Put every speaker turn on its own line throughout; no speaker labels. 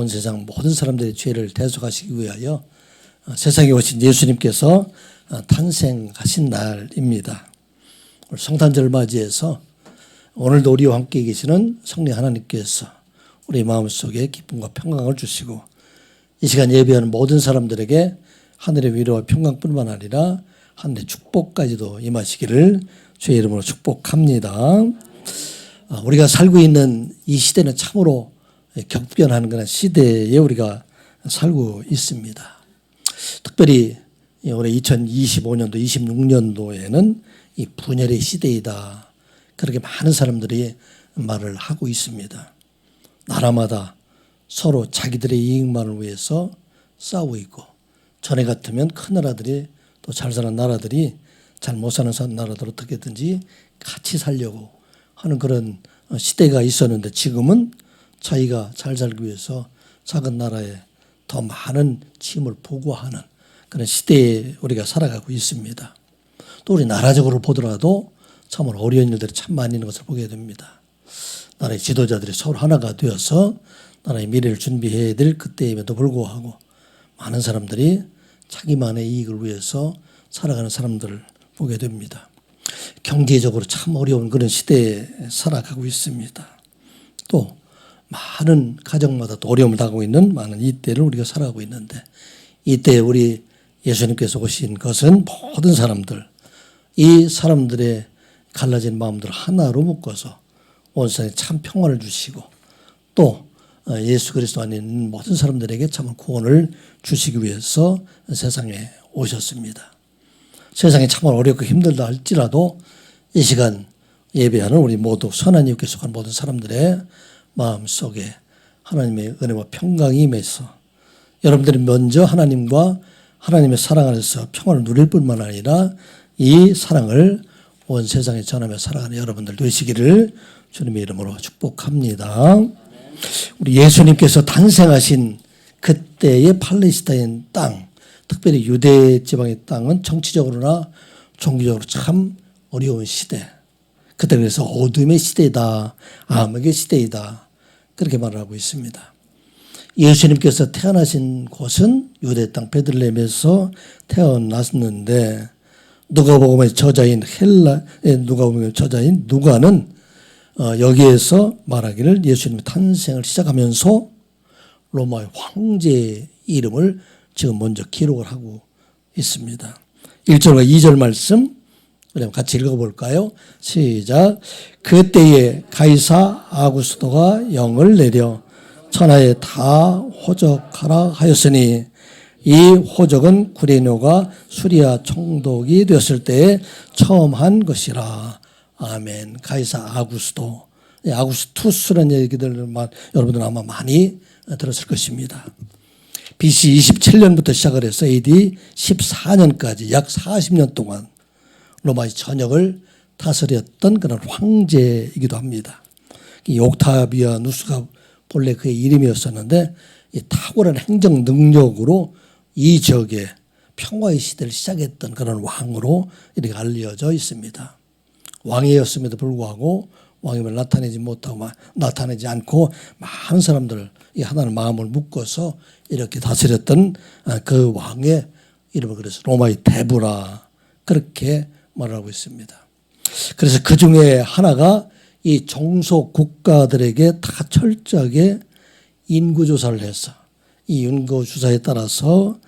온 세상 모든 사람들의 죄를 대속하시기 위하여 세상에 오신 예수님께서 탄생하신 날입니다. 성탄절을 맞이해서 오늘도 우리와 함께 계시는 성령 하나님께서 우리 마음속에 기쁨과 평강을 주시고 이 시간 예배하는 모든 사람들에게 하늘의 위로와 평강뿐만 아니라 하늘의 축복까지도 임하시기를 주의 이름으로 축복합니다. 우리가 살고 있는 이 시대는 참으로 격변하는 그런 시대에 우리가 살고 있습니다. 특별히 올해 2025년도, 26년도에는 이 분열의 시대이다. 그렇게 많은 사람들이 말을 하고 있습니다. 나라마다 서로 자기들의 이익만을 위해서 싸우고 있고, 전에 같으면 큰 나라들이 또 잘 사는 나라들이 잘 못 사는 나라들 어떻게든지 같이 살려고 하는 그런 시대가 있었는데, 지금은 자기가 잘 살기 위해서 작은 나라에 더 많은 침을 보고하는 그런 시대에 우리가 살아가고 있습니다. 또 우리 나라적으로 보더라도 참으로 어려운 일들이 참 많이 있는 것을 보게 됩니다. 나라의 지도자들이 서로 하나가 되어서 나라의 미래를 준비해야 될 그때임에도 불구하고 많은 사람들이 자기만의 이익을 위해서 살아가는 사람들을 보게 됩니다. 경제적으로 참 어려운 그런 시대에 살아가고 있습니다. 또 많은 가정마다 또 어려움을 당하고 있는 많은 이때를 우리가 살아가고 있는데, 이때 우리 예수님께서 오신 것은 모든 사람들, 이 사람들의 갈라진 마음들을 하나로 묶어서 온 세상에 참 평안을 주시고 또 예수 그리스도 안에 있는 모든 사람들에게 참 구원을 주시기 위해서 세상에 오셨습니다. 세상이 참 어렵고 힘들다 할지라도 이 시간 예배하는 우리 모두 선한 이웃께 속한 모든 사람들의 마음속에 하나님의 은혜와 평강이 임해서 여러분들이 먼저 하나님과 하나님의 사랑 안에서 평안을 누릴 뿐만 아니라 이 사랑을 온 세상에 전하며 살아가는 여러분들 되시기를 주님의 이름으로 축복합니다. 우리 예수님께서 탄생하신 그때의 팔레스타인 땅, 특별히 유대 지방의 땅은 정치적으로나 종교적으로 참 어려운 시대, 그때 그래서 어둠의 시대이다, 암흑의 시대이다, 그렇게 말을 하고 있습니다. 예수님께서 태어나신 곳은 유대 땅 베들레헴에서 태어났는데, 누가복음의 저자인 누가복음의 저자인 누가는 여기에서 말하기를 예수님의 탄생을 시작하면서 로마의 황제의 이름을 지금 먼저 기록을 하고 있습니다. 1절과 2절 말씀 같이 읽어볼까요? 시작. 그때에 가이사 아구스토가 영을 내려 천하에 다 호적하라 하였으니 이 호적은 구레뇨가 수리아 총독이 되었을 때에 처음 한 것이라. 아멘. 가이사 아구스토, 아구스투스라는 얘기들 여러분들 아마 많이 들었을 것입니다. BC 27년부터 시작을 해서 AD 14년까지 약 40년 동안 로마의 전역을 다스렸던 그런 황제이기도 합니다. 이 옥타비아누스가 본래 그의 이름이었었는데, 이 탁월한 행정 능력으로 이 지역에 평화의 시대를 시작했던 그런 왕으로 이렇게 알려져 있습니다. 왕이었음에도 불구하고 왕임을 나타내지 않고 많은 사람들 이 하나님 마음을 묶어서 이렇게 다스렸던 그 왕의 이름을 그래서 로마의 대부라 그렇게 말하고 있습니다. 그래서 그 중에 하나가 이 종속 국가들에게 다 철저하게 인구조사를 해서 이 인구조사에 따라서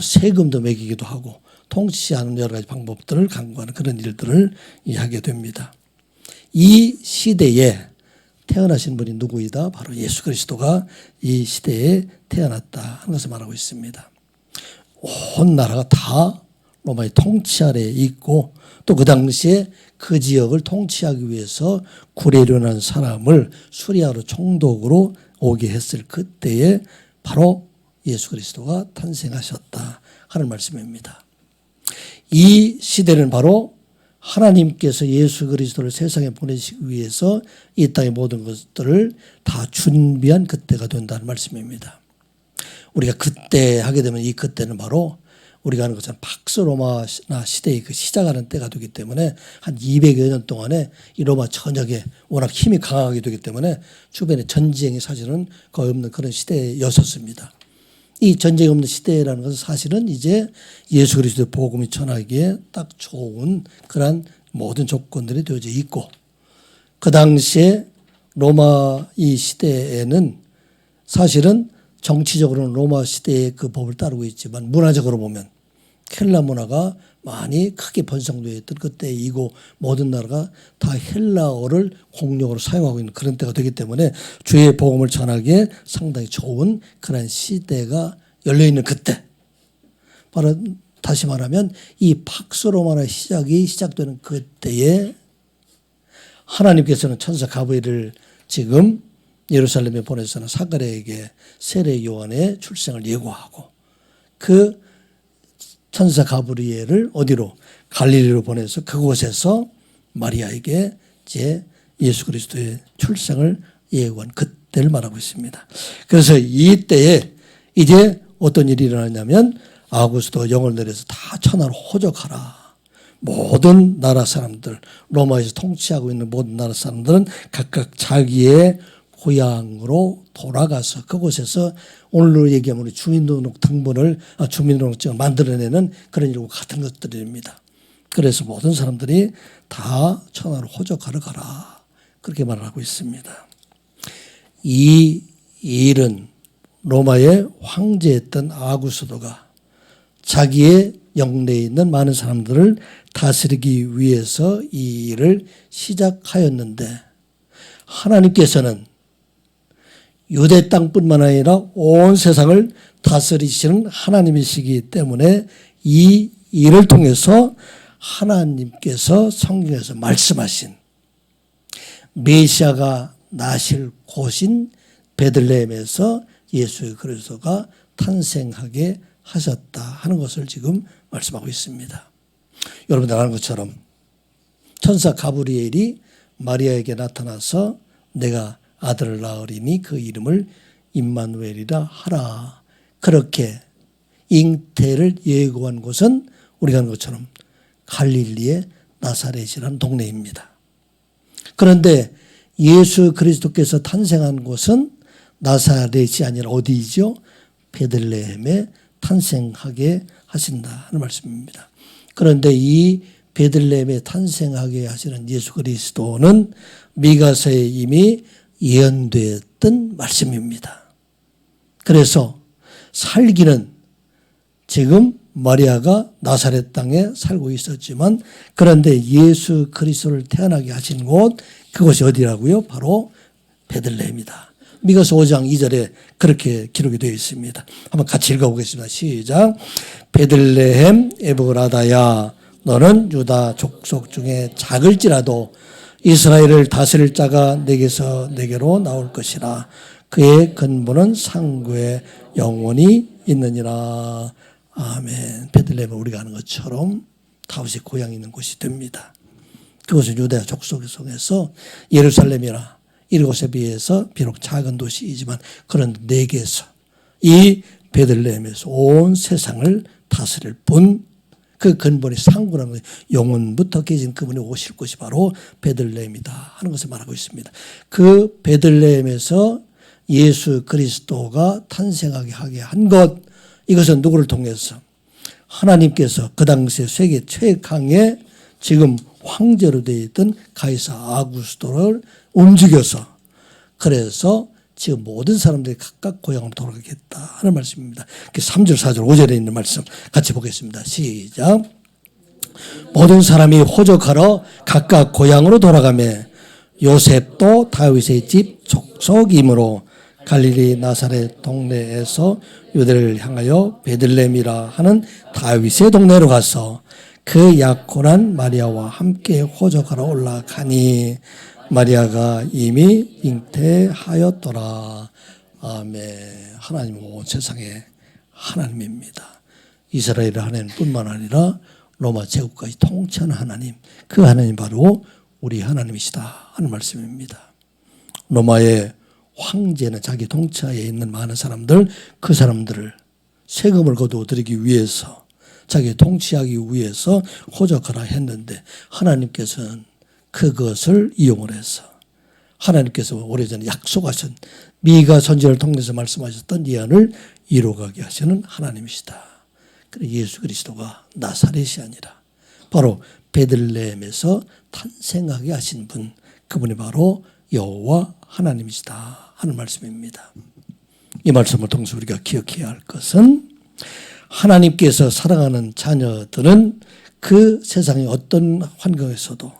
세금도 매기기도 하고 통치하는 여러 가지 방법들을 강구하는 그런 일들을 하게 됩니다. 이 시대에 태어나신 분이 누구이다? 바로 예수 그리스도가 이 시대에 태어났다 하는 것을 말하고 있습니다. 온 나라가 다 로마의 통치 아래에 있고, 또 그 당시에 그 지역을 통치하기 위해서 구레뇨라는 사람을 수리아로 총독으로 오게 했을 그때에 바로 예수 그리스도가 탄생하셨다 하는 말씀입니다. 이 시대는 바로 하나님께서 예수 그리스도를 세상에 보내시기 위해서 이 땅의 모든 것들을 다 준비한 그때가 된다는 말씀입니다. 우리가 그때 하게 되면 이 그때는 바로 우리가 아는 것처럼 팍스 로마나 시대의 그 시작하는 때가 되기 때문에 한 200여 년 동안에 이 로마 전역에 워낙 힘이 강하게 되기 때문에 주변에 전쟁이 사실은 거의 없는 그런 시대였었습니다. 이 전쟁이 없는 시대라는 것은 사실은 이제 예수 그리스도의 복음이 전하기에 딱 좋은 그런 모든 조건들이 되어져 있고, 그 당시에 로마 이 시대에는 사실은 정치적으로는 로마 시대의 그 법을 따르고 있지만 문화적으로 보면 헬라 문화가 많이 크게 번성되어 있던 그때이고, 모든 나라가 다 헬라어를 공용어로 사용하고 있는 그런 때가 되기 때문에 주의 복음을 전하기에 상당히 좋은 그런 시대가 열려있는 그때, 바로 다시 말하면 이 팍스 로마의 시작이 시작되는 그때에 하나님께서는 천사 가브리엘을 지금 예루살렘에 보내서는 사가랴에게 세례 요한의 출생을 예고하고, 그 천사 가브리엘을 어디로? 갈릴리로 보내서 그곳에서 마리아에게 이제 예수 그리스도의 출생을 예고한 그때를 말하고 있습니다. 그래서 이때에 이제 어떤 일이 일어나냐면 아구스도 영을 내려서 다 천하로 호적하라. 모든 나라 사람들, 로마에서 통치하고 있는 모든 나라 사람들은 각각 자기의 고향으로 돌아가서 그곳에서 오늘로 얘기하면 우리 주민등록증을 만들어내는 그런 일과 같은 것들입니다. 그래서 모든 사람들이 다 천하로 호적하러 가라. 그렇게 말을 하고 있습니다. 이 일은 로마의 황제였던 아구스도가 자기의 영내에 있는 많은 사람들을 다스리기 위해서 이 일을 시작하였는데, 하나님께서는 유대 땅뿐만 아니라 온 세상을 다스리시는 하나님이시기 때문에 이 일을 통해서 하나님께서 성경에서 말씀하신 메시아가 나실 곳인 베들레헴에서 예수 그리스도가 탄생하게 하셨다 하는 것을 지금 말씀하고 있습니다. 여러분들 아는 것처럼 천사 가브리엘이 마리아에게 나타나서 내가 아들을 낳으리니 그 이름을 임마누엘이라 하라. 그렇게 잉태를 예고한 곳은 우리가 아는 것처럼 갈릴리의 나사렛이라는 동네입니다. 그런데 예수 그리스도께서 탄생한 곳은 나사렛이 아니라 어디죠? 베들레헴에 탄생하게 하신다 하는 말씀입니다. 그런데 이 베들레헴에 탄생하게 하시는 예수 그리스도는 미가서에 이미 예언되었던 말씀입니다. 그래서 살기는 지금 마리아가 나사렛 땅에 살고 있었지만, 그런데 예수 그리스도를 태어나게 하신 곳, 그것이 어디라고요? 바로 베들레헴이다. 미가서 5장 2절에 그렇게 기록이 되어 있습니다. 한번 같이 읽어보겠습니다. 시작. 베들레헴 에브라다야, 너는 유다 족속 중에 작을지라도 이스라엘을 다스릴 자가 내게서 내게로 나올 것이라. 그의 근본은 상구에 영원히 있느니라. 아멘. 베들레헴은 우리가 아는 것처럼 다윗의 고향이 있는 곳이 됩니다. 그것은 유다 족속 속에서 예루살렘이라 이곳에 비해서 비록 작은 도시이지만 그런 내게서 이 베들레헴에서 온 세상을 다스릴 분, 그 근본이 상구라는 것이 영원부터 계신 그분이 오실 곳이 바로 베들레헴이다 하는 것을 말하고 있습니다. 그 베들레헴에서 예수 그리스도가 탄생하게 하게 한 것, 이것은 누구를 통해서? 하나님께서 그 당시에 세계 최강의 지금 황제로 되어 있던 가이사 아구스도를 움직여서, 그래서 지금 모든 사람들이 각각 고향으로 돌아가겠다 하는 말씀입니다. 3절, 4절, 5절에 있는 말씀 같이 보겠습니다. 시작. 모든 사람이 호적하러 각각 고향으로 돌아가며 요셉도 다윗의 집 족속이므로 갈릴리 나사렛 동네에서 유대를 향하여 베들레헴이라 하는 다윗의 동네로 가서 그 약혼한 마리아와 함께 호적하러 올라가니 마리아가 이미 잉태하였더라. 아멘. 하나님은 온 세상의 하나님입니다. 이스라엘의 하나님뿐만 아니라 로마 제국까지 통치하는 하나님, 그 하나님 바로 우리 하나님이시다 하는 말씀입니다. 로마의 황제는 자기 통치하에 있는 많은 사람들, 그 사람들을 세금을 거두어 드리기 위해서 자기 통치하기 위해서 호적하라 했는데 하나님께서는 그것을 이용을 해서 하나님께서 오래전에 약속하신 미가 선지자를 통해서 말씀하셨던 예언을 이루어가게 하시는 하나님이시다. 그래서 예수 그리스도가 나사렛이 아니라 바로 베들레헴에서 탄생하게 하신 분, 그분이 바로 여호와 하나님이시다 하는 말씀입니다. 이 말씀을 통해서 우리가 기억해야 할 것은 하나님께서 사랑하는 자녀들은 그 세상의 어떤 환경에서도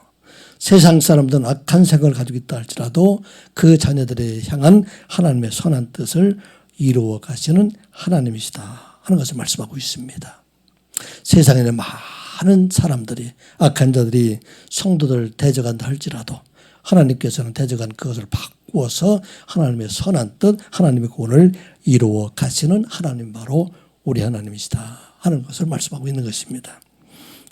세상 사람들은 악한 생각을 가지고 있다 할지라도 그 자녀들에 향한 하나님의 선한 뜻을 이루어 가시는 하나님이시다 하는 것을 말씀하고 있습니다. 세상에는 많은 사람들이 악한 자들이 성도들을 대적한다 할지라도 하나님께서는 대적한 그것을 바꾸어서 하나님의 선한 뜻, 하나님의 구원을 이루어 가시는 하나님 바로 우리 하나님이시다 하는 것을 말씀하고 있는 것입니다.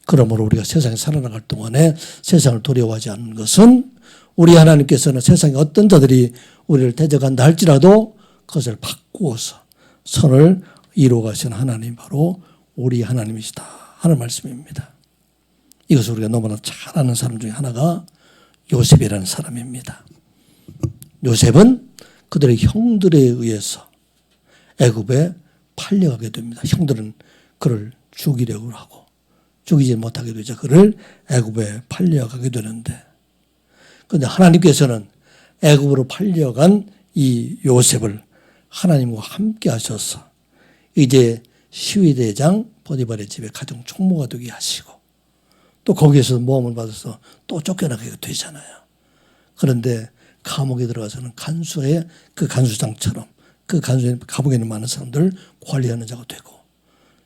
그러므로 우리가 세상에 살아나갈 동안에 세상을 두려워하지 않는 것은 우리 하나님께서는 세상에 어떤 자들이 우리를 대적한다 할지라도 그것을 바꾸어서 선을 이루어 가시는 하나님 바로 우리 하나님이시다 하는 말씀입니다. 이것을 우리가 너무나 잘 아는 사람 중에 하나가 요셉이라는 사람입니다. 요셉은 그들의 형들에 의해서 애굽에 팔려가게 됩니다. 형들은 그를 죽이려고 하고 죽이지 못하게 되자 그를 애굽에 팔려가게 되는데 그런데 하나님께서는 애굽으로 팔려간 이 요셉을 하나님과 함께 하셔서 이제 시위대장 보디발의 집에 가정 총무가 되게 하시고 또 거기에서 모함을 받아서 또 쫓겨나게 되잖아요. 그런데 감옥에 들어가서는 간수의 그 간수장처럼 그 간수의 감옥에 있는 많은 사람들을 관리하는 자가 되고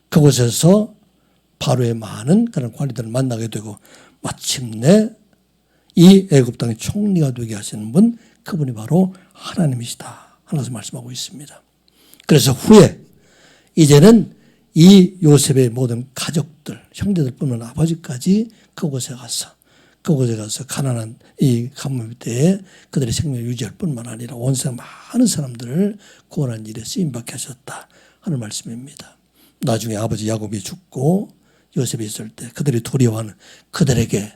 그곳에서 바로의 많은 그런 관리들을 만나게 되고 마침내 이 애굽 땅의 총리가 되게 하시는 분 그분이 바로 하나님이시다 하는 것을 말씀하고 있습니다. 그래서 후에 이제는 이 요셉의 모든 가족들 형제들뿐만 아버지까지 그곳에 가서 가난한 이 가뭄 때에 그들의 생명을 유지할 뿐만 아니라 온 세상 많은 사람들을 구원하는 일에 쓰임받게 하셨다 하는 말씀입니다. 나중에 아버지 야곱이 죽고 요셉이 있을 때 그들이 두려워하는 그들에게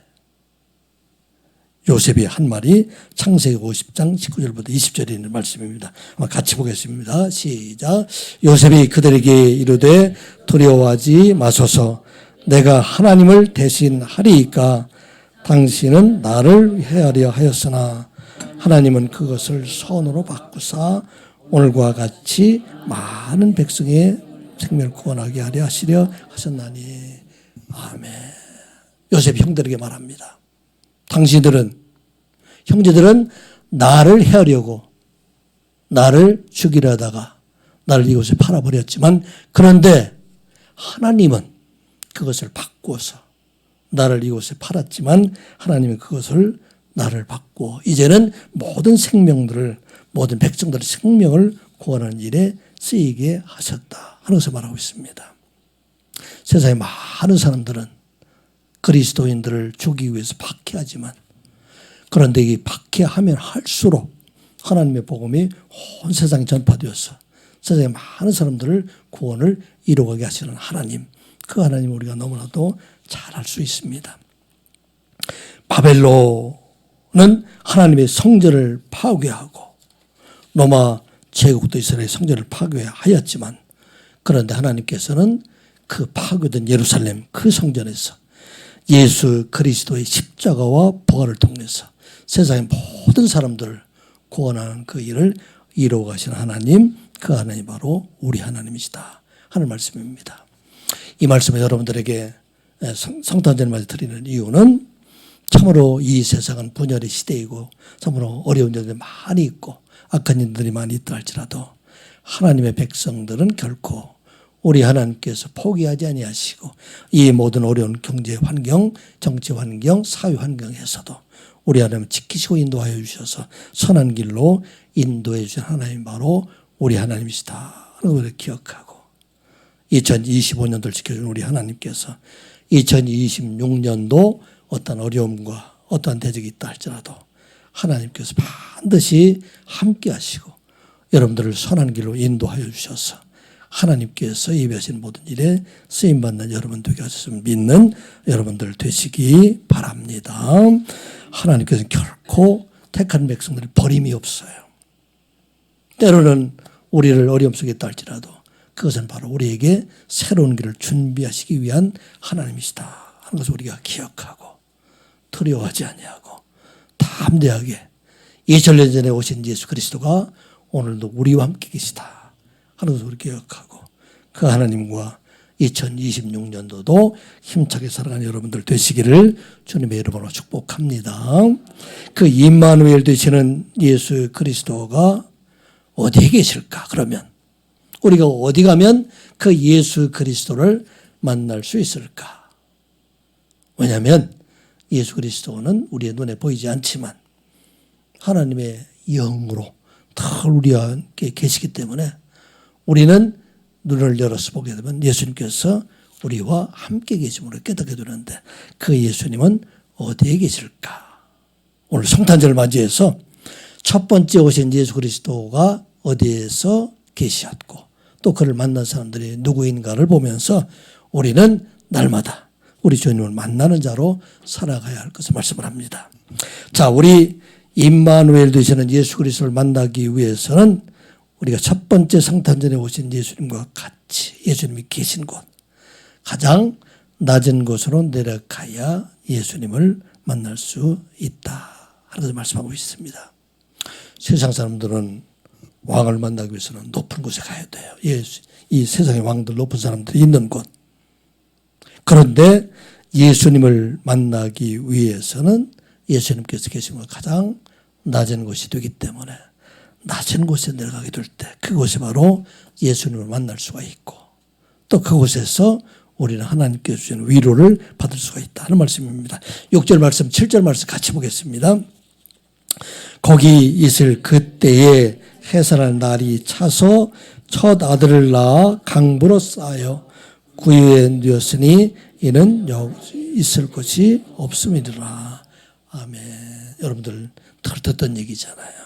요셉이 한 말이 창세기 50장 19절부터 20절에 있는 말씀입니다. 같이 보겠습니다. 시작. 요셉이 그들에게 이르되 두려워하지 마소서 내가 하나님을 대신하리이까 당신은 나를 헤아려 하였으나 하나님은 그것을 선으로 바꾸사 오늘과 같이 많은 백성의 생명을 구원하게 하려 하시려 하셨나니 아멘. 요셉이 형들에게 말합니다. 형제들은 나를 헤아려고 나를 죽이려 하다가 나를 이곳에 팔아버렸지만 그런데 하나님은 그것을 바꾸어서 나를 이곳에 팔았지만 하나님은 그것을 나를 바꾸어 이제는 모든 생명들을 모든 백성들의 생명을 구원하는 일에 쓰이게 하셨다 하는 것을 말하고 있습니다. 세상에 많은 사람들은 그리스도인들을 죽이기 위해서 박해하지만 그런데 이 박해하면 할수록 하나님의 복음이 온 세상에 전파되어서 세상에 많은 사람들을 구원을 이루어가게 하시는 하나님 그 하나님 우리가 너무나도 잘 알 수 있습니다. 바벨론은 하나님의 성전을 파괴하고 로마 제국도 이스라엘의 성전을 파괴하였지만 그런데 하나님께서는 그 파괴된 예루살렘 그 성전에서 예수 그리스도의 십자가와 부활을 통해서 세상의 모든 사람들을 구원하는 그 일을 이루어 가시는 하나님 그 하나님 바로 우리 하나님이시다 하는 말씀입니다. 이 말씀을 여러분들에게 성탄절마다 드리는 이유는 참으로 이 세상은 분열의 시대이고 참으로 어려운 일들이 많이 있고 악한 일들이 많이 있다 할지라도 하나님의 백성들은 결코 우리 하나님께서 포기하지 아니하시고 이 모든 어려운 경제 환경, 정치 환경, 사회 환경에서도 우리 하나님을 지키시고 인도하여 주셔서 선한 길로 인도해 주신 하나님 바로 우리 하나님이시다 하는 것을 기억하고 2025년도를 지켜준 우리 하나님께서 2026년도 어떤 어려움과 어떠한 대적이 있다 할지라도 하나님께서 반드시 함께 하시고 여러분들을 선한 길로 인도하여 주셔서 하나님께서 예비하신 모든 일에 쓰임받는 여러분 되게 하셨으면 믿는 여러분들 되시기 바랍니다. 하나님께서는 결코 택한 백성들을 버림이 없어요. 때로는 우리를 어려움 속에 있다 할지라도 그것은 바로 우리에게 새로운 길을 준비하시기 위한 하나님이시다 하는 것을 우리가 기억하고 두려워하지 아니하고 담대하게 2000년 전에 오신 예수 그리스도가 오늘도 우리와 함께 계시다 하는 것을 우리 기억하고 그 하나님과 2026년도도 힘차게 살아가는 여러분들 되시기를 주님의 이름으로 축복합니다. 그 임마누엘 되시는 예수 그리스도가 어디에 계실까? 그러면 우리가 어디 가면 그 예수 그리스도를 만날 수 있을까? 왜냐하면 예수 그리스도는 우리의 눈에 보이지 않지만 하나님의 영으로 늘 우리와 함께 계시기 때문에 우리는 눈을 열어서 보게 되면 예수님께서 우리와 함께 계심으로 깨닫게 되는데 그 예수님은 어디에 계실까? 오늘 성탄절을 맞이해서 첫 번째 오신 예수 그리스도가 어디에서 계셨고 또 그를 만난 사람들이 누구인가를 보면서 우리는 날마다 우리 주님을 만나는 자로 살아가야 할 것을 말씀을 합니다. 자, 우리 임마누엘 되시는 예수 그리스도를 만나기 위해서는 우리가 첫 번째 성탄절에 오신 예수님과 같이 예수님이 계신 곳 가장 낮은 곳으로 내려가야 예수님을 만날 수 있다 하는 것을 말씀하고 있습니다. 세상 사람들은 왕을 만나기 위해서는 높은 곳에 가야 돼요. 이 세상의 왕들 높은 사람들이 있는 곳. 그런데 예수님을 만나기 위해서는 예수님께서 계신 곳 가장 낮은 곳이 되기 때문에 낮은 곳에 내려가게 될 때 그곳이 바로 예수님을 만날 수가 있고 또 그곳에서 우리는 하나님께서 주시는 위로를 받을 수가 있다는 말씀입니다. 6절 말씀 7절 말씀 같이 보겠습니다. 거기 있을 그때에 해산할 날이 차서 첫 아들을 낳아 강부로 쌓여 구유에 누웠으니 이는 여기 있을 곳이 없음이니라. 아멘. 여러분들 늘 듣던 얘기잖아요.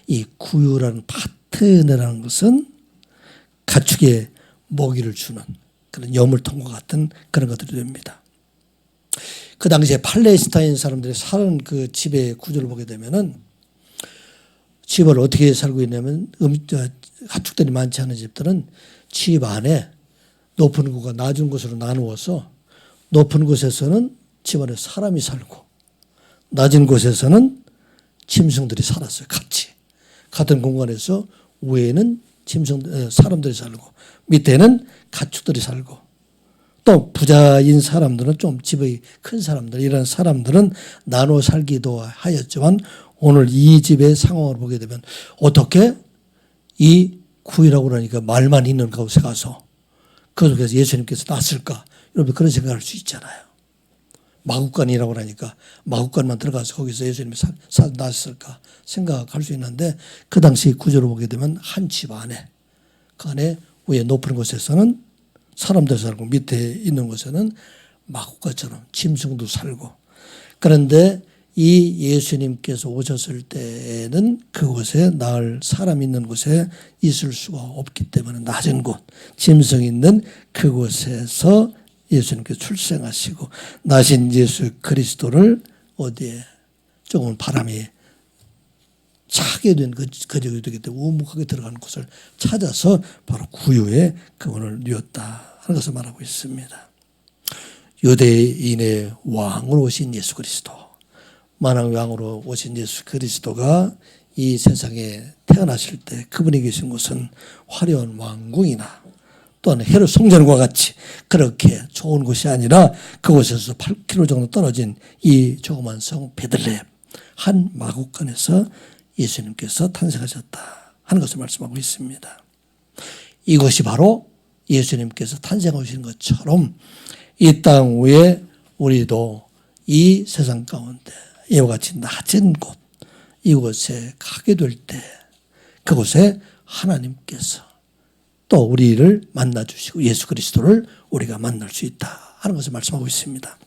이 구유라는 파트너라는 것은 가축에 먹이를 주는 그런 여물통과 같은 그런 것들이 됩니다. 그 당시에 팔레스타인 사람들이 사는 그 집의 구조를 보게 되면은 집을 어떻게 살고 있냐면 가축들이 많지 않은 집들은 집 안에 높은 곳과 낮은 곳으로 나누어서 높은 곳에서는 집 안에 사람이 살고 낮은 곳에서는 짐승들이 살았어요. 같이. 같은 공간에서 위에는 사람들이 살고 밑에는 가축들이 살고 또 부자인 사람들은 좀 집이 큰 사람들 이런 사람들은 나눠 살기도 하였지만 오늘 이 집의 상황을 보게 되면 어떻게 이 구이라고 그러니까 말만 있는 곳에 가서 그 속에서 예수님께서 났을까? 여러분 그런 생각을 할 수 있잖아요. 마구간이라고 그러니까 마구간만 들어가서 거기서 예수님이 났을까 생각할 수 있는데 그 당시 구조를 보게 되면 한 집 안에 그 안에 위에 높은 곳에서는 사람들 살고 밑에 있는 곳에는 마구간처럼 짐승도 살고 그런데 이 예수님께서 오셨을 때에는 그곳에 나을 사람 있는 곳에 있을 수가 없기 때문에 낮은 곳, 짐승 있는 그곳에서 예수님께서 출생하시고 나신 예수 그리스도를 어디에 조금 바람이 차게 된 거적이 되기 때문에 우묵하게 들어가는 곳을 찾아서 바로 구유에 그분을 누웠다 하는 것을 말하고 있습니다. 유대인의 왕으로 오신 예수 그리스도 만왕의 왕으로 오신 예수 그리스도가 이 세상에 태어나실 때 그분이 계신 곳은 화려한 왕궁이나 또는 헤롯 성전과 같이 그렇게 좋은 곳이 아니라 그곳에서 8km 정도 떨어진 이 조그만 성 베들레헴 한 마구간에서 예수님께서 탄생하셨다 하는 것을 말씀하고 있습니다. 이것이 바로 예수님께서 탄생하신 것처럼 이 땅 위에 우리도 이 세상 가운데 이와 같이 낮은 곳 이곳에 가게 될 때 그곳에 하나님께서 또 우리를 만나주시고 예수 그리스도를 우리가 만날 수 있다 하는 것을 말씀하고 있습니다.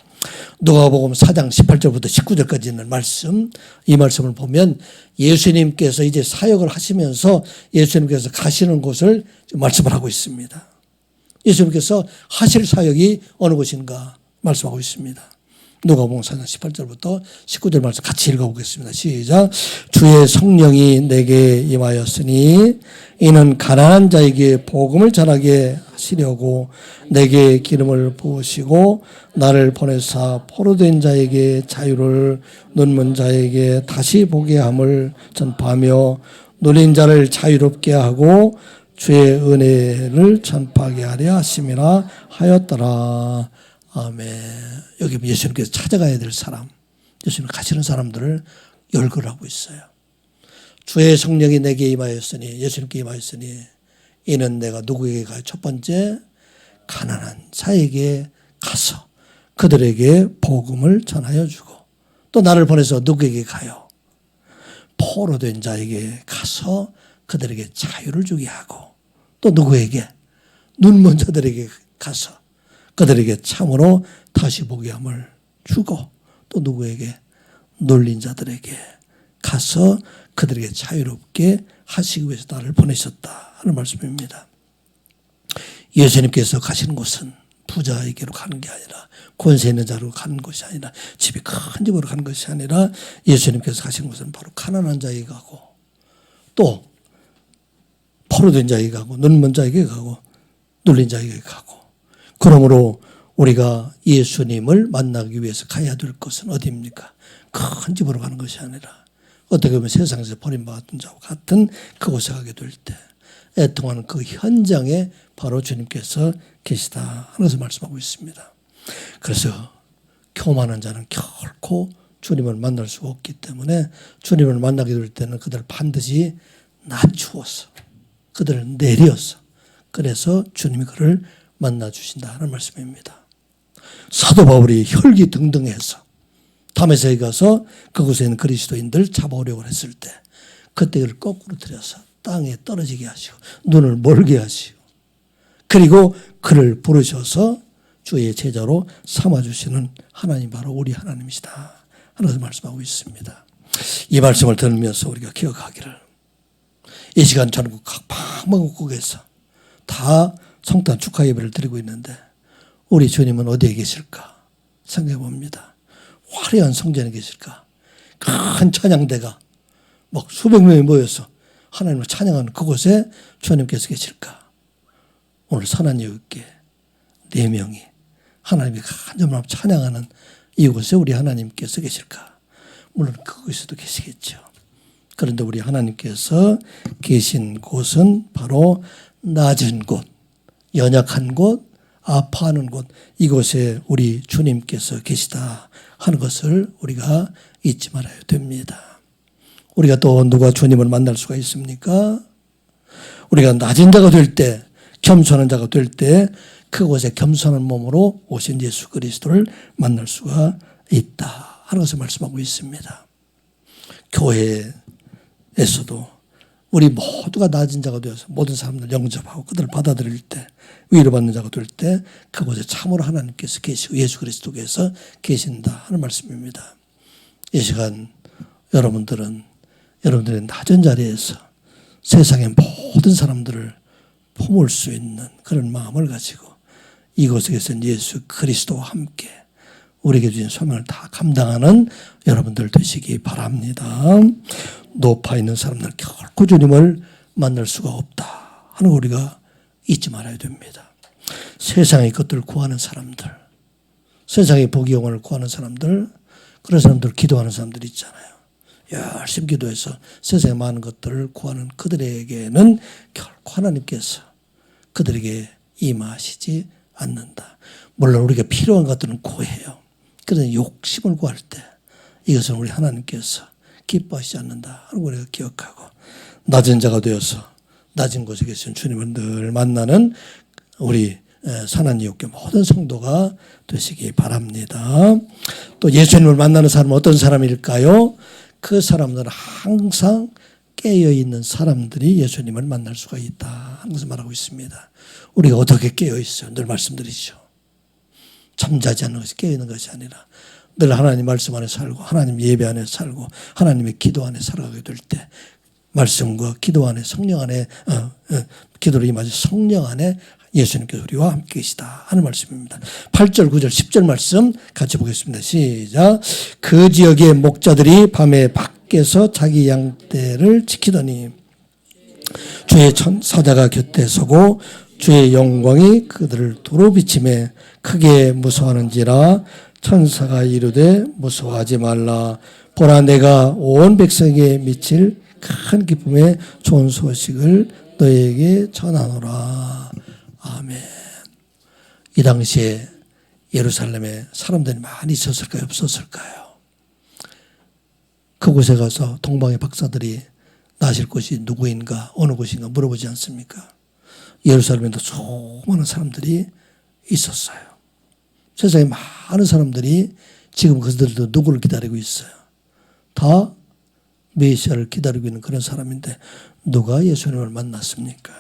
누가복음 4장 18절부터 19절까지 있는 말씀, 이 말씀을 보면 예수님께서 이제 사역을 하시면서 예수님께서 가시는 곳을 말씀을 하고 있습니다. 예수님께서 하실 사역이 어느 곳인가 말씀하고 있습니다. 누가복음 4장 18절부터 19절 말씀 같이 읽어보겠습니다. 시작. 주의 성령이 내게 임하였으니 이는 가난한 자에게 복음을 전하게 하시려고 내게 기름을 부으시고 나를 보내사 포로된 자에게 자유를, 눈먼 자에게 다시 보게 함을 전파하며 눌린 자를 자유롭게 하고 주의 은혜를 전파하게 하려 하심이라 하였더라. 아멘. 여기 예수님께서 찾아가야 될 사람, 예수님 가시는 사람들을 열거를 하고 있어요. 주의 성령이 내게 임하였으니, 예수님께 임하였으니 이는 내가 누구에게 가요? 첫 번째, 가난한 자에게 가서 그들에게 복음을 전하여 주고, 또 나를 보내서 누구에게 가요? 포로된 자에게 가서 그들에게 자유를 주게 하고, 또 누구에게? 눈먼 자들에게 가서 그들에게 참으로 다시 보게 함을 주고, 또 누구에게? 눌린 자들에게 가서 그들에게 자유롭게 하시기 위해서 나를 보내셨다 하는 말씀입니다. 예수님께서 가시는 곳은 부자에게로 가는 게 아니라, 권세 있는 자로 가는 것이 아니라, 집이 큰 집으로 가는 것이 아니라, 예수님께서 가시는 곳은 바로 가난한 자에게 가고, 또 포로된 자에게 가고, 눈먼 자에게 가고, 눌린 자에게 가고. 그러므로 우리가 예수님을 만나기 위해서 가야 될 것은 어디입니까? 큰 집으로 가는 것이 아니라, 어떻게 보면 세상에서 버림받은 자와 같은 그곳에 가게 될 때 애통하는 그 현장에 바로 주님께서 계시다 하는 것을 말씀하고 있습니다. 그래서 교만한 자는 결코 주님을 만날 수가 없기 때문에 주님을 만나게 될 때는 그들을 반드시 낮추어서, 그들을 내려서, 그래서 주님이 그를 만나 주신다 하는 말씀입니다. 사도 바울이 혈기등등해서 다메섹에 가서 그곳에 있는 그리스도인들 잡아오려고 했을 때 그때 그를 거꾸로 들여서 땅에 떨어지게 하시고 눈을 멀게 하시고, 그리고 그를 부르셔서 주의 제자로 삼아주시는 하나님, 바로 우리 하나님이시다 하는 것을 말씀하고 있습니다. 이 말씀을 들으면서 우리가 기억하기를, 이 시간 전국 각 방방곡곡에서 다 성탄 축하 예배를 드리고 있는데 우리 주님은 어디에 계실까 생각해 봅니다. 화려한 성전에 계실까? 큰 찬양대가 막 수백 명이 모여서 하나님을 찬양하는 그곳에 주님께서 계실까? 오늘 선한 이웃께 4명이 하나님이 간절히 찬양하는 이곳에 우리 하나님께서 계실까? 물론 그곳에도 계시겠죠. 그런데 우리 하나님께서 계신 곳은 바로 낮은 곳, 연약한 곳, 아파하는 곳, 이곳에 우리 주님께서 계시다 하는 것을 우리가 잊지 말아야 됩니다. 우리가 또 누가 주님을 만날 수가 있습니까? 우리가 낮은 자가 될 때, 겸손한 자가 될 때 그곳에 겸손한 몸으로 오신 예수 그리스도를 만날 수가 있다 하는 것을 말씀하고 있습니다. 교회에서도 우리 모두가 낮은 자가 되어서 모든 사람들 영접하고 그들을 받아들일 때, 위로받는 자가 될 때 그곳에 참으로 하나님께서 계시고 예수 그리스도께서 계신다 하는 말씀입니다. 이 시간 여러분들의 낮은 자리에서 세상의 모든 사람들을 품을 수 있는 그런 마음을 가지고 이곳에 계신 예수 그리스도와 함께 우리에게 주신 소명을 다 감당하는 여러분들 되시기 바랍니다. 높아 있는 사람들은 결코 주님을 만날 수가 없다 하는 거 우리가 잊지 말아야 됩니다. 세상의 것들을 구하는 사람들, 세상의 복이 영원을 구하는 사람들, 그런 사람들, 기도하는 사람들 있잖아요. 열심히 기도해서 세상의 많은 것들을 구하는 그들에게는 결코 하나님께서 그들에게 임하시지 않는다. 물론 우리가 필요한 것들은 구해요. 그런데 욕심을 구할 때 이것은 우리 하나님께서 기뻐하시지 않는다 하는 걸 우리가 기억하고, 낮은 자가 되어서 낮은 곳에 계신 주님을 늘 만나는 우리 선한 이웃교 모든 성도가 되시기 바랍니다. 또 예수님을 만나는 사람은 어떤 사람일까요? 그 사람들은 항상 깨어있는 사람들이 예수님을 만날 수가 있다 하는 것을 말하고 있습니다. 우리가 어떻게 깨어있어요? 늘 말씀드리죠. 잠자지 않는 것이 깨어있는 것이 아니라 늘 하나님 말씀 안에 살고 하나님 예배 안에 살고 하나님의 기도 안에 살아가게 될 때 말씀과 기도 안에 성령 안에 기도를 임하지 성령 안에 예수님께서 우리와 함께 계시다 하는 말씀입니다. 8절 9절 10절 말씀 같이 보겠습니다. 시작. 그 지역의 목자들이 밤에 밖에서 자기 양떼를 지키더니 주의 천사자가 곁에 서고 주의 영광이 그들을 도로 비치매 크게 무서워하는지라. 천사가 이르되 무서워하지 말라. 보라 내가 온 백성에게 미칠 큰 기쁨의 좋은 소식을 너에게 전하노라. 아멘. 이 당시에 예루살렘에 사람들이 많이 있었을까요? 없었을까요? 그곳에 가서 동방의 박사들이 나실 곳이 누구인가 어느 곳인가 물어보지 않습니까? 예루살렘에도 수많은 사람들이 있었어요. 세상에 많은 사람들이 지금 그들도 누구를 기다리고 있어요? 다 메시아를 기다리고 있는 그런 사람인데 누가 예수님을 만났습니까?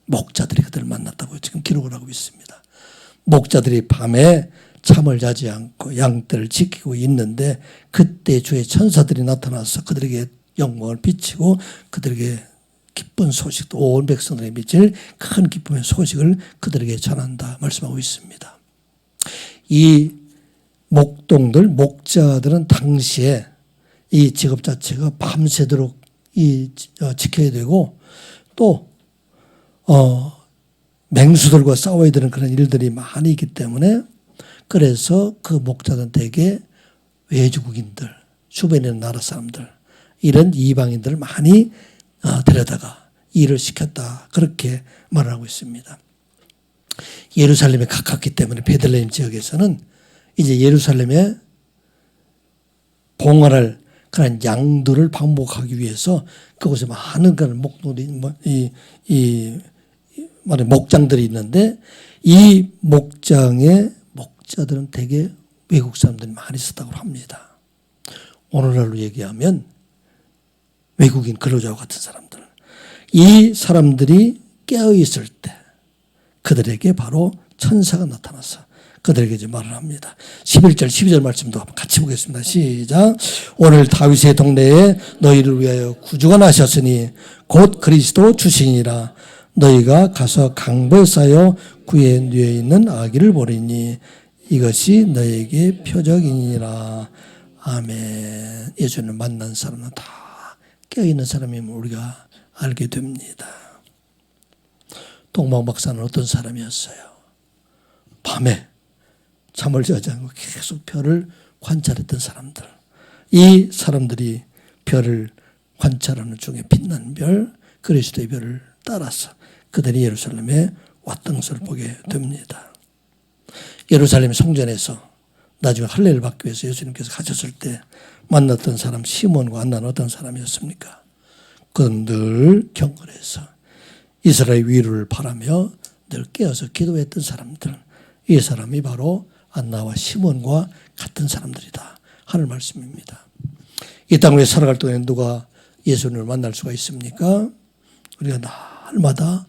목자들이 그들을 만났다고 지금 기록을 하고 있습니다. 목자들이 밤에 잠을 자지 않고 양떼를 지키고 있는데 그때 주의 천사들이 나타나서 그들에게 영광을 비치고 그들에게 기쁜 소식도 온 백성들에게 미칠 큰 기쁨의 소식을 그들에게 전한다 말씀하고 있습니다. 이 목동들, 목자들은 당시에 이 직업 자체가 밤새도록 지켜야 되고 또 맹수들과 싸워야 되는 그런 일들이 많이 있기 때문에 그래서 그 목자들은 대개 외주국인들, 주변에 있는 나라 사람들 이런 이방인들을 많이 데려다가 일을 시켰다 그렇게 말을 하고 있습니다. 예루살렘에 가깝기 때문에 베들레헴 지역에서는 이제 예루살렘에 봉헌할 그런 양들을 방목하기 위해서 그곳에 많은 그런 목장들이 있는데 이 목장에 목자들은 대개 외국 사람들이 많이 있었다고 합니다. 오늘날로 얘기하면 외국인 근로자와 같은 사람들. 이 사람들이 깨어있을 때 그들에게 바로 천사가 나타나서 그들에게 이제 말을 합니다. 11절 12절 말씀도 한번 같이 보겠습니다. 시작. 오늘 다윗의 동네에 너희를 위하여 구주가 나셨으니 곧 그리스도 주시니라. 너희가 가서 강보에 쌓여 구에 누워 있는 아기를 보리니 이것이 너희에게 표적이니라. 아멘. 예수님을 만난 사람은 다 깨어있는 사람임을 우리가 알게 됩니다. 동방 박사는 어떤 사람이었어요? 밤에 잠을 자지 않고 계속 별을 관찰했던 사람들. 이 사람들이 별을 관찰하는 중에 빛난 별, 그리스도의 별을 따라서 그들이 예루살렘에 왔던 것을 보게 됩니다. 예루살렘 성전에서 나중에 할례를 받기 위해서 예수님께서 가셨을 때 만났던 사람 시몬과 안나는 어떤 사람이었습니까? 그는 늘 경건해서 이스라엘 위로를 바라며 늘 깨어서 기도했던 사람들. 이 사람이 바로 안나와 시몬과 같은 사람들이다 하는 말씀입니다. 이 땅에 살아갈 동안에 누가 예수님을 만날 수가 있습니까? 우리가 날마다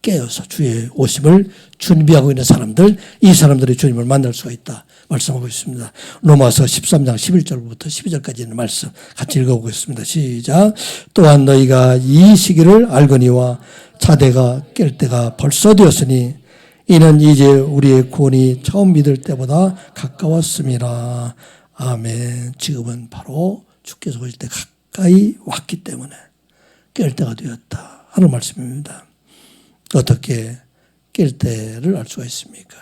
깨어서 주의 오심을 준비하고 있는 사람들, 이 사람들이 주님을 만날 수가 있다 말씀하고 있습니다. 로마서 13장 11절부터 12절까지 있는 말씀 같이 읽어보겠습니다. 시작. 또한 너희가 이 시기를 알거니와 자대가 깰 때가 벌써 되었으니 이는 이제 우리의 구원이 처음 믿을 때보다 가까웠음이라. 아멘. 지금은 바로 주께서 오실 때 가까이 왔기 때문에 깰 때가 되었다 하는 말씀입니다. 어떻게 깰 때를 알 수가 있습니까?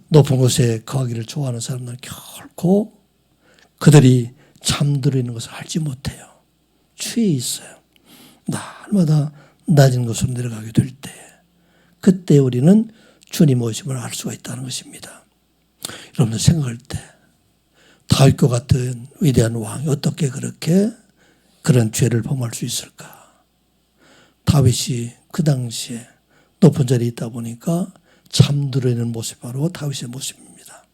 높은 곳에 거하기를 좋아하는 사람들은 결코 그들이 잠들어 있는 것을 알지 못해요. 취해 있어요. 날마다 낮은 곳으로 내려가게 될 때 그때 우리는 주님 오심을 알 수가 있다는 것입니다. 여러분들 생각할 때 다윗과 같은 위대한 왕이 어떻게 그렇게 그런 죄를 범할 수 있을까? 다윗이 그 당시에 높은 자리에 있다 보니까 잠들어 있는 모습이 바로 다윗의 모습입니다.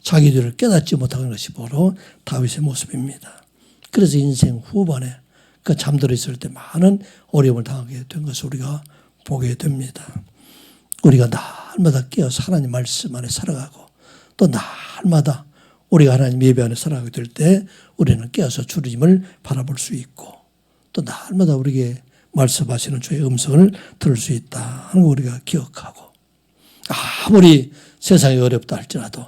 자기 죄를 깨닫지 못하는 것이 바로 다윗의 모습입니다. 그래서 인생 후반에 그 잠들어 있을 때 많은 어려움을 당하게 된 것을 우리가 보게 됩니다. 우리가 날마다 깨어서 하나님 말씀 안에 살아가고 또 날마다 우리가 하나님 예배 안에 살아가게 될 때 우리는 깨어서 주님을 바라볼 수 있고 또 날마다 우리에게 말씀하시는 주의 음성을 들을 수 있다 하는 거 우리가 기억하고 아무리 세상이 어렵다 할지라도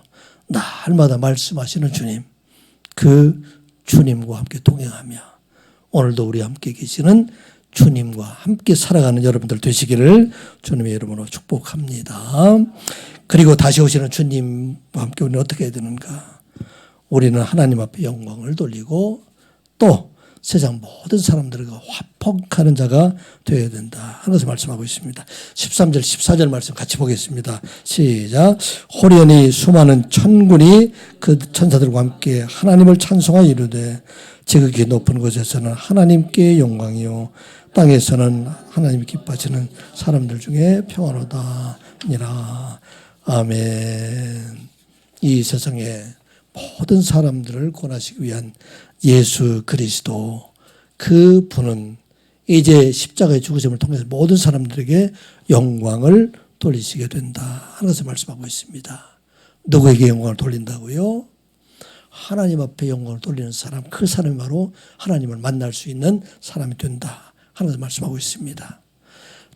날마다 말씀하시는 주님, 그 주님과 함께 동행하며 오늘도 우리 함께 계시는 주님과 함께 살아가는 여러분들 되시기를 주님의 이름으로 축복합니다. 그리고 다시 오시는 주님과 함께 우리는 어떻게 해야 되는가? 우리는 하나님 앞에 영광을 돌리고 또 세상 모든 사람들과 화평하는 자가 되어야 된다 하는 것을 말씀하고 있습니다. 13절 14절 말씀 같이 보겠습니다. 시작. 호련히 수많은 천군이 그 천사들과 함께 하나님을 찬송하여 이르되 지극히 높은 곳에서는 하나님께 영광이요 땅에서는 하나님 기뻐하시는 사람들 중에 평안하다니라. 아멘. 이 세상에 모든 사람들을 구원하시기 위한 예수 그리스도, 그 분은 이제 십자가의 죽으심을 통해서 모든 사람들에게 영광을 돌리시게 된다 하는 것을 말씀하고 있습니다. 누구에게 영광을 돌린다고요? 하나님 앞에 영광을 돌리는 사람, 그 사람이 바로 하나님을 만날 수 있는 사람이 된다 하는 것을 말씀하고 있습니다.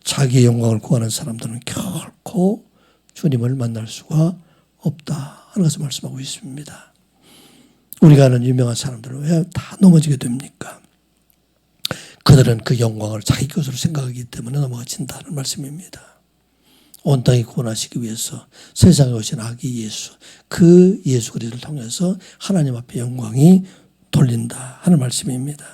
자기의 영광을 구하는 사람들은 결코 주님을 만날 수가 없다 하는 것을 말씀하고 있습니다. 우리가 아는 유명한 사람들은 왜 다 넘어지게 됩니까? 그들은 그 영광을 자기 것으로 생각하기 때문에 넘어진다는 말씀입니다. 온 땅이 구원하시기 위해서 세상에 오신 아기 예수, 그 예수 그리스도를 통해서 하나님 앞에 영광이 돌린다 하는 말씀입니다.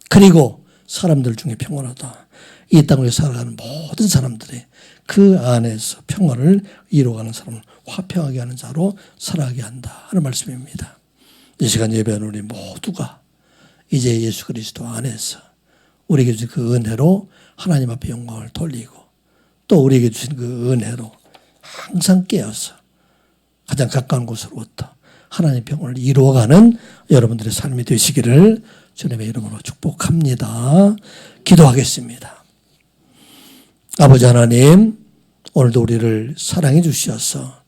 그리고 사람들 중에 평안하다. 이 땅을 살아가는 모든 사람들이 그 안에서 평안을 이루어가는 사람을 화평하게 하는 자로 살아가게 한다 하는 말씀입니다. 이 시간 예배하는 우리 모두가 이제 예수 그리스도 안에서 우리에게 주신 그 은혜로 하나님 앞에 영광을 돌리고 또 우리에게 주신 그 은혜로 항상 깨어서 가장 가까운 곳으로부터 하나님 평안을 이루어가는 여러분들의 삶이 되시기를 주님의 이름으로 축복합니다. 기도하겠습니다. 아버지 하나님, 오늘도 우리를 사랑해 주셔서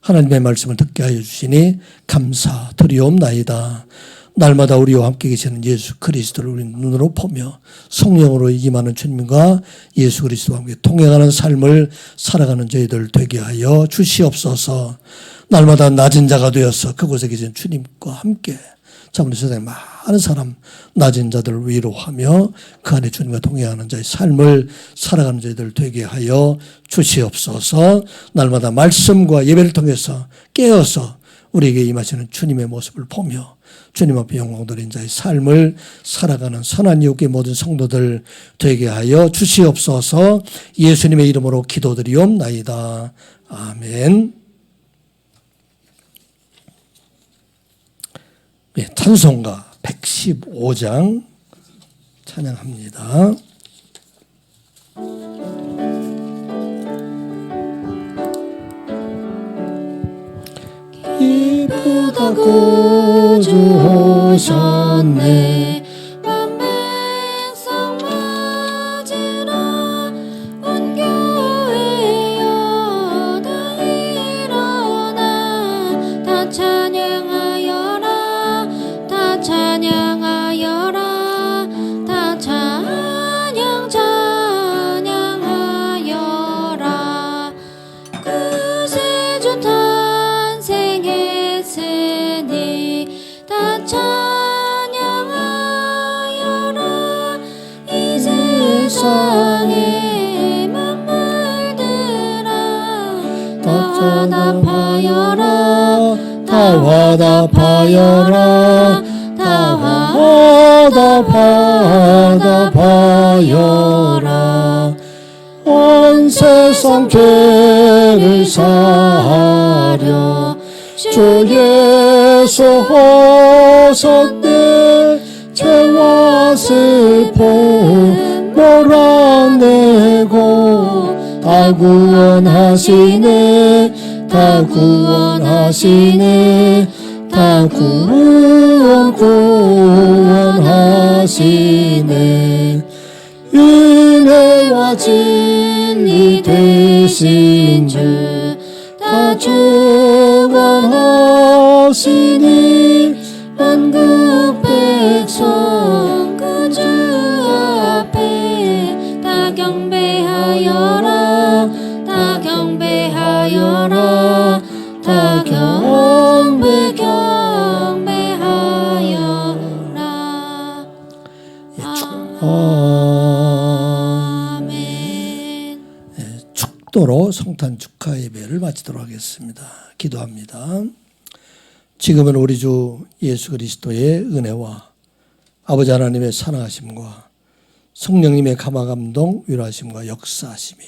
하나님의 말씀을 듣게 하여 주시니 감사드리옵나이다. 날마다 우리와 함께 계시는 예수 그리스도를 우리 눈으로 보며 성령으로 임하는 주님과 예수 그리스도와 함께 동행하는 삶을 살아가는 저희들 되게 하여 주시옵소서. 날마다 낮은 자가 되어서 그곳에 계신 주님과 함께 참 우리 세상에 많은 사람 낮은 자들을 위로하며 그 안에 주님과 동행하는 자의 삶을 살아가는 저희들 되게 하여 주시옵소서. 날마다 말씀과 예배를 통해서 깨어서 우리에게 임하시는 주님의 모습을 보며 주님 앞에 영광 돌린 자의 삶을 살아가는 선한 이웃의 모든 성도들 되게 하여 주시옵소서. 예수님의 이름으로 기도드리옵나이다. 아멘. 네, 찬송가 115장 찬양합니다. 기쁘다고 주 오셨네.
만백성 맞으라. 온 교회여 다 일어나. 다 찬양하여라. 다 찬양하여라. 다 찬양하여라. 구세주 탄생했으니 다 찬양하여라. 이 세상의 만물들아 다 화답하여라.
다 화답하여라. 다 화답하여라. 온 세상 죄를 사하려 주 예수 오셨네. 죄와 슬픔 몰아내고 다 구원하시네. 다 구원하시네. 다 구원하시네. 은혜와 진리 되신 주 주관하시니
만국 백성 그 주 앞에 다 경배하여라 다 경배하여라 다 경배하여라 아멘.
축도로 성탄 축하 예배를 마치도록 하겠습니다. 기도합니다. 지금은 우리 주 예수 그리스도의 은혜와 아버지 하나님의 사랑하심과 성령님의 감화감동 위로하심과 역사하심이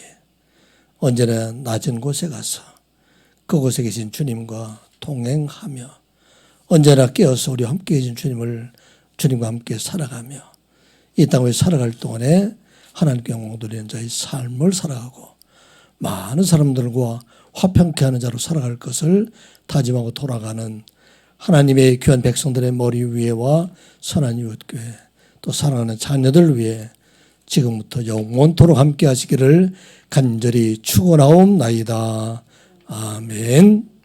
언제나 낮은 곳에 가서 그곳에 계신 주님과 동행하며 언제나 깨어서 우리와 함께 계신 주님과 함께 살아가며 이 땅을 살아갈 동안에 하나님께 영광 돌리는 자의 삶을 살아가고 많은 사람들과 화평케 하는 자로 살아갈 것을 다짐하고 돌아가는 하나님의 귀한 백성들의 머리 위에와 선한 이웃교회 또 사랑하는 자녀들 위해 지금부터 영원토록 함께 하시기를 간절히 축원하옵나이다. 아멘.